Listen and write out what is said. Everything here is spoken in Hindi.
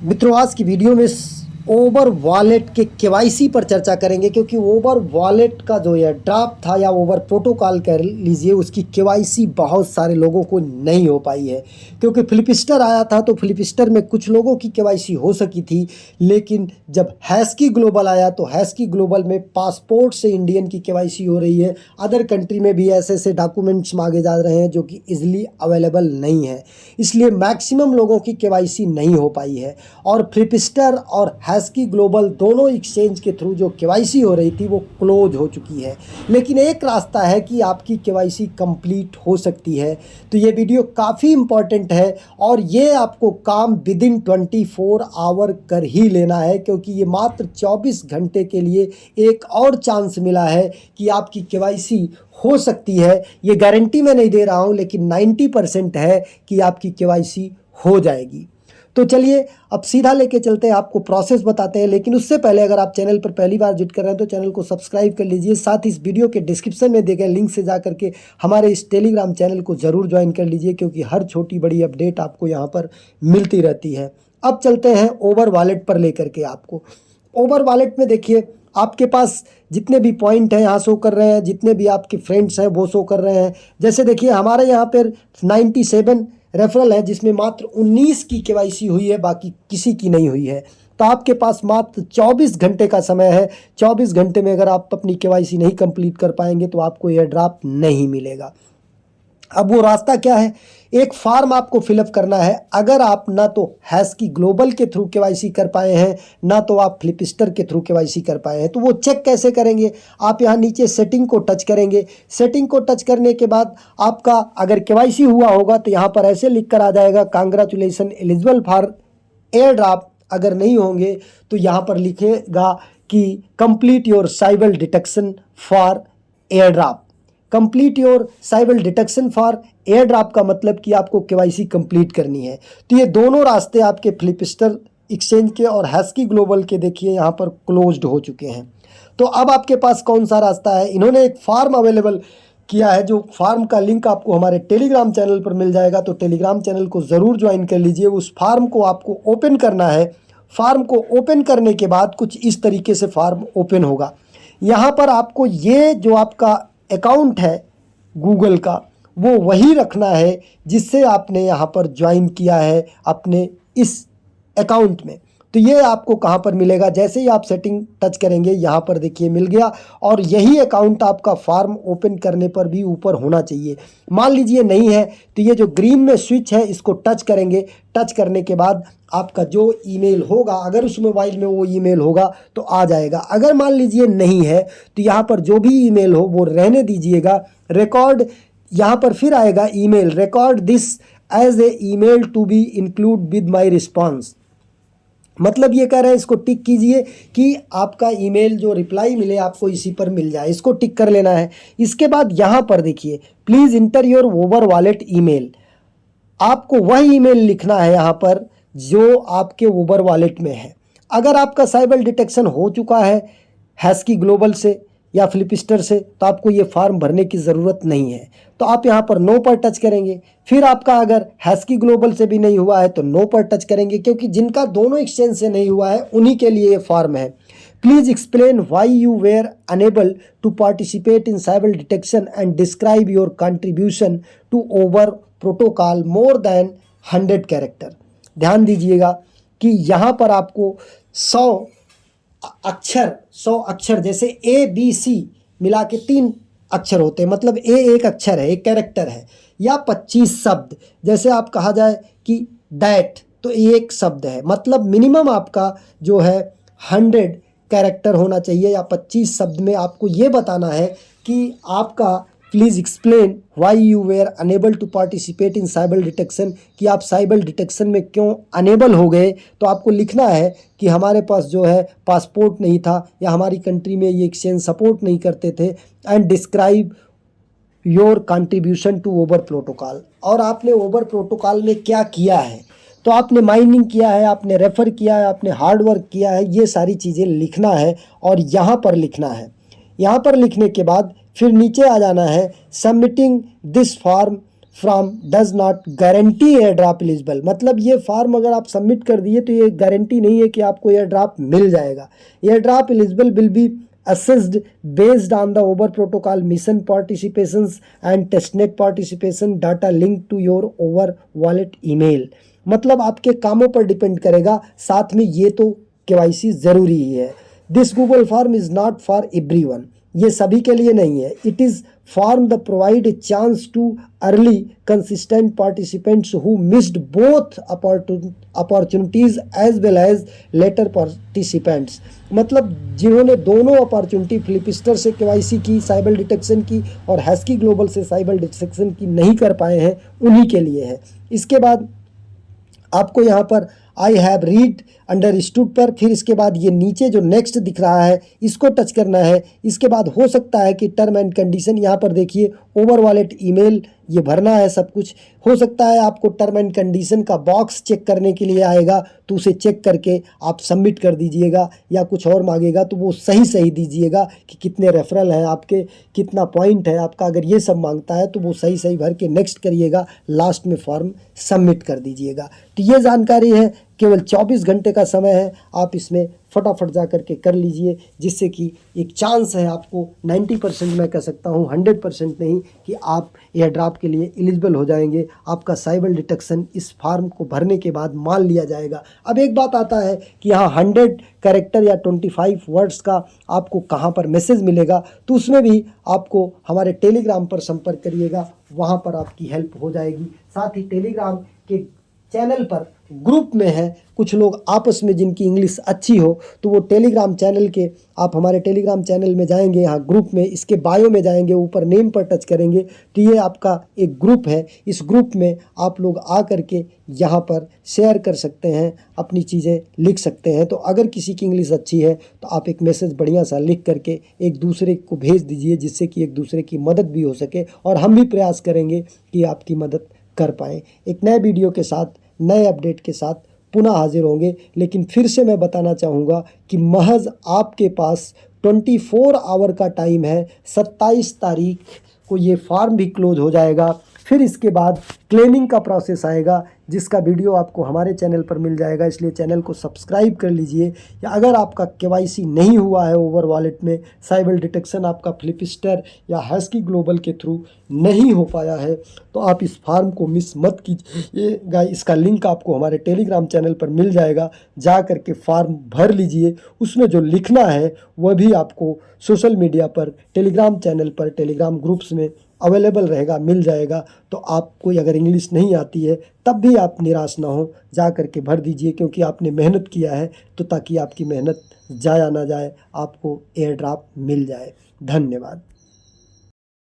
मित्रों, आज की वीडियो में ओबर वॉलेट के केवाईसी पर चर्चा करेंगे, क्योंकि ओबर वॉलेट का जो यह ड्राफ्ट था या ओबर प्रोटोकॉल कह लीजिए, उसकी केवाईसी बहुत सारे लोगों को नहीं हो पाई है। क्योंकि फ्लिपस्टर आया था तो फ्लिपस्टर में कुछ लोगों की केवाईसी हो सकी थी, लेकिन जब हैस्की ग्लोबल आया तो हैस्की ग्लोबल में पासपोर्ट से इंडियन की केवाईसी हो रही है। अदर कंट्री में भी ऐसे ऐसे डॉक्यूमेंट्स मांगे जा रहे हैं जो कि ईजिली अवेलेबल नहीं है, इसलिए मैक्सिमम लोगों की केवाईसी नहीं हो पाई है। और फ्लिपस्टर और हैस्की ग्लोबल दोनों एक्सचेंज के थ्रू जो केवाईसी हो रही थी वो क्लोज हो चुकी है। लेकिन एक रास्ता है कि आपकी केवाईसी कंप्लीट हो सकती है। तो ये वीडियो काफ़ी इम्पॉर्टेंट है और ये आपको काम विदिन 24 आवर कर ही लेना है, क्योंकि ये मात्र 24 घंटे के लिए एक और चांस मिला है कि आपकी केवाईसी हो सकती है। ये गारंटी मैं नहीं दे रहा हूँ, लेकिन 90% है कि आपकी केवाईसी हो जाएगी। तो चलिए अब सीधा लेके चलते हैं, आपको प्रोसेस बताते हैं। लेकिन उससे पहले अगर आप चैनल पर पहली बार विजिट कर रहे हैं तो चैनल को सब्सक्राइब कर लीजिए। साथ ही इस वीडियो के डिस्क्रिप्शन में दिए गए लिंक से जा करके हमारे इस टेलीग्राम चैनल को ज़रूर ज्वाइन कर लीजिए, क्योंकि हर छोटी बड़ी अपडेट आपको यहाँ पर मिलती रहती है। अब चलते हैं ओबर वॉलेट पर लेकर के आपको। ओबर वॉलेट में देखिए, आपके पास जितने भी पॉइंट हैं यहाँ शो कर रहे हैं, जितने भी आपके फ्रेंड्स हैं वो शो कर रहे हैं। जैसे देखिए हमारे यहाँ पर 97 रेफरल है, जिसमें मात्र 19 की केवाईसी हुई है, बाकी किसी की नहीं हुई है। तो आपके पास मात्र 24 घंटे का समय है। 24 घंटे में अगर आप अपनी केवाईसी नहीं कंप्लीट कर पाएंगे तो आपको यह ड्राफ्ट नहीं मिलेगा। अब वो रास्ता क्या है? एक फॉर्म आपको फिलअप करना है। अगर आप ना तो हैस्की ग्लोबल के थ्रू केवाईसी कर पाए हैं, ना तो आप फ्लिपस्टर के थ्रू केवाईसी कर पाए हैं, तो वो चेक कैसे करेंगे? आप यहाँ नीचे सेटिंग को टच करेंगे। सेटिंग को टच करने के बाद आपका अगर केवाईसी हुआ होगा तो यहाँ पर ऐसे लिख कर आ जाएगा, congratulation eligible for air draft. अगर नहीं होंगे तो यहाँ पर लिखेगा कि complete your cyber detection for air draft. Complete your cyber detection for air draft का मतलब कि आपको केवाईसी कंप्लीट करनी है। तो ये दोनों रास्ते आपके फ्लिपस्टर एक्सचेंज के और हैस्की ग्लोबल के देखिए यहाँ पर क्लोज्ड हो चुके हैं। तो अब आपके पास कौन सा रास्ता है? इन्होंने एक फॉर्म अवेलेबल किया है, जो फॉर्म का लिंक आपको हमारे टेलीग्राम चैनल पर मिल जाएगा। तो टेलीग्राम चैनल को ज़रूर ज्वाइन कर लीजिए। उस फॉर्म को आपको ओपन करना है। फॉर्म को ओपन करने के बाद कुछ इस तरीके से फॉर्म ओपन होगा। यहाँ पर आपको ये जो आपका अकाउंट है गूगल का, वो वही रखना है जिससे आपने यहाँ पर ज्वाइन किया है अपने इस अकाउंट में। तो ये आपको कहाँ पर मिलेगा? जैसे ही आप सेटिंग टच करेंगे यहाँ पर देखिए मिल गया, और यही अकाउंट आपका फॉर्म ओपन करने पर भी ऊपर होना चाहिए। मान लीजिए नहीं है तो ये जो ग्रीन में स्विच है इसको टच करेंगे। टच करने के बाद आपका जो ईमेल होगा, अगर उस मोबाइल में वो ईमेल होगा तो आ जाएगा। अगर मान लीजिए नहीं है तो यहाँ पर जो भी ईमेल हो वो रहने दीजिएगा। रिकॉर्ड यहाँ पर फिर आएगा email, record this as a email to be include with my response. मतलब ये कह रहे हैं, इसको टिक कीजिए कि आपका ईमेल जो रिप्लाई मिले आपको इसी पर मिल जाए। इसको टिक कर लेना है। इसके बाद यहाँ पर देखिए, please enter your Over wallet email. आपको वह ईमेल लिखना है यहाँ पर जो आपके ओबर वॉलेट में है। अगर आपका साइबर डिटेक्शन हो चुका है हैस्की ग्लोबल से या फ्लिपस्टर से तो आपको ये फॉर्म भरने की ज़रूरत नहीं है। तो आप यहाँ पर नो पर टच करेंगे। फिर आपका अगर हैस्की ग्लोबल से भी नहीं हुआ है तो नो पर टच करेंगे, क्योंकि जिनका दोनों एक्सचेंज से नहीं हुआ है उन्हीं के लिए ये फॉर्म है। Please explain why you were unable to participate in cyber detection and describe your contribution to Over Protocol more than 100 character. ध्यान दीजिएगा कि यहाँ पर आपको 100 अक्षर जैसे ABC मिला के 3 अक्षर होते हैं, मतलब A एक अक्षर है, एक कैरेक्टर है, या 25 शब्द जैसे आप कहा जाए कि दैट, तो एक शब्द है। मतलब मिनिमम आपका जो है 100 कैरेक्टर होना चाहिए, या 25 शब्द में आपको ये बताना है कि आपका please explain why you were unable to participate in cyber detection, कि आप साइबर डिटेक्शन में क्यों अनेबल हो गए। तो आपको लिखना है कि हमारे पास जो है पासपोर्ट नहीं था, या हमारी कंट्री में ये एक्सचेंज सपोर्ट नहीं करते थे, and describe your contribution to Over Protocol. और आपने ओबर प्रोटोकॉल में क्या किया है? तो आपने माइनिंग किया है, आपने रेफ़र किया है, आपने हार्ड वर्क किया है, ये सारी चीज़ें लिखना है और यहाँ पर लिखना है। यहाँ पर लिखने के बाद फिर नीचे आ जाना है, submitting this form from does not guarantee air drop eligible. मतलब ये फॉर्म अगर आप सबमिट कर दिए तो ये गारंटी नहीं है कि आपको एयर ड्रॉप मिल जाएगा। Air drop eligible will be assessed based on the over protocol mission participations and testnet participation data linked to your over wallet email। मतलब आपके कामों पर डिपेंड करेगा, साथ में ये तो केवाईसी ज़रूरी ही है। This Google form is not for everyone, ये सभी के लिए नहीं है। It is form the provide a chance to early consistent participants who missed both opportunities as well as later participants. मतलब जिन्होंने दोनों अपॉर्चुनिटी, फ्लिपस्टर से केवाईसी की, साइबर डिटेक्शन की, और हैस्की ग्लोबल से साइबर डिटेक्शन की नहीं कर पाए हैं, उन्हीं के लिए है। इसके बाद आपको यहाँ पर आई हैव रीड अंडरस्टूड पर, फिर इसके बाद ये नीचे जो नेक्स्ट दिख रहा है इसको टच करना है। इसके बाद हो सकता है कि टर्म एंड कंडीशन, यहाँ पर देखिए ओवर वॉलेट ईमेल ये भरना है सब कुछ। हो सकता है आपको टर्म एंड कंडीशन का बॉक्स चेक करने के लिए आएगा, तो उसे चेक करके आप सबमिट कर दीजिएगा, या कुछ और मांगेगा तो वो सही सही दीजिएगा कि कितने रेफरल हैं आपके, कितना पॉइंट है आपका। अगर ये सब मांगता है तो वो सही सही भर के नेक्स्ट करिएगा, लास्ट में फॉर्म सबमिट कर दीजिएगा। तो ये जानकारी है, केवल 24 घंटे का समय है, आप इसमें फटाफट जा कर के कर लीजिए, जिससे कि एक चांस है आपको 90%, मैं कह सकता हूँ 100% नहीं, कि आप एयर ड्रॉप के लिए एलिजिबल हो जाएंगे। आपका साइबर डिटेक्शन इस फॉर्म को भरने के बाद मान लिया जाएगा। अब एक बात आता है कि यहाँ 100 कैरेक्टर या 25 वर्ड्स का आपको कहाँ पर मैसेज मिलेगा, तो उसमें भी आपको हमारे टेलीग्राम पर संपर्क करिएगा, वहाँ पर आपकी हेल्प हो जाएगी। साथ ही टेलीग्राम के चैनल पर ग्रुप में है कुछ लोग आपस में जिनकी इंग्लिश अच्छी हो, तो वो टेलीग्राम चैनल के, आप हमारे टेलीग्राम चैनल में जाएंगे, यहाँ ग्रुप में इसके बायो में जाएंगे, ऊपर नेम पर टच करेंगे तो ये आपका एक ग्रुप है। इस ग्रुप में आप लोग आ कर के यहाँ पर शेयर कर सकते हैं, अपनी चीज़ें लिख सकते हैं। तो अगर किसी की इंग्लिश अच्छी है तो आप एक मैसेज बढ़िया सा लिख करके एक दूसरे को भेज दीजिए, जिससे कि एक दूसरे की मदद भी हो सके, और हम भी प्रयास करेंगे कि आपकी मदद कर पाएँ। एक नए वीडियो के साथ, नए अपडेट के साथ पुनः हाजिर होंगे। लेकिन फिर से मैं बताना चाहूँगा कि महज आपके पास 24 आवर का टाइम है। 27 तारीख को ये फॉर्म भी क्लोज हो जाएगा। फिर इसके बाद क्लेमिंग का प्रोसेस आएगा, जिसका वीडियो आपको हमारे चैनल पर मिल जाएगा, इसलिए चैनल को सब्सक्राइब कर लीजिए। या अगर आपका केवाईसी नहीं हुआ है ओवर वॉलेट में, साइबर डिटेक्शन आपका फ्लिपस्टर या हैस्की ग्लोबल के थ्रू नहीं हो पाया है, तो आप इस फॉर्म को मिस मत कीजिएगा। इसका लिंक आपको हमारे टेलीग्राम चैनल पर मिल जाएगा, जा कर के फॉर्म भर लीजिए। उसमें जो लिखना है वह भी आपको सोशल मीडिया पर, टेलीग्राम चैनल पर, टेलीग्राम ग्रुप्स में अवेलेबल रहेगा, मिल जाएगा। तो आपको अगर इंग्लिश नहीं आती है तब भी आप निराश ना हो, जा कर के भर दीजिए, क्योंकि आपने मेहनत किया है, तो ताकि आपकी मेहनत जाया ना जाए, आपको एयर ड्रॉप मिल जाए। धन्यवाद।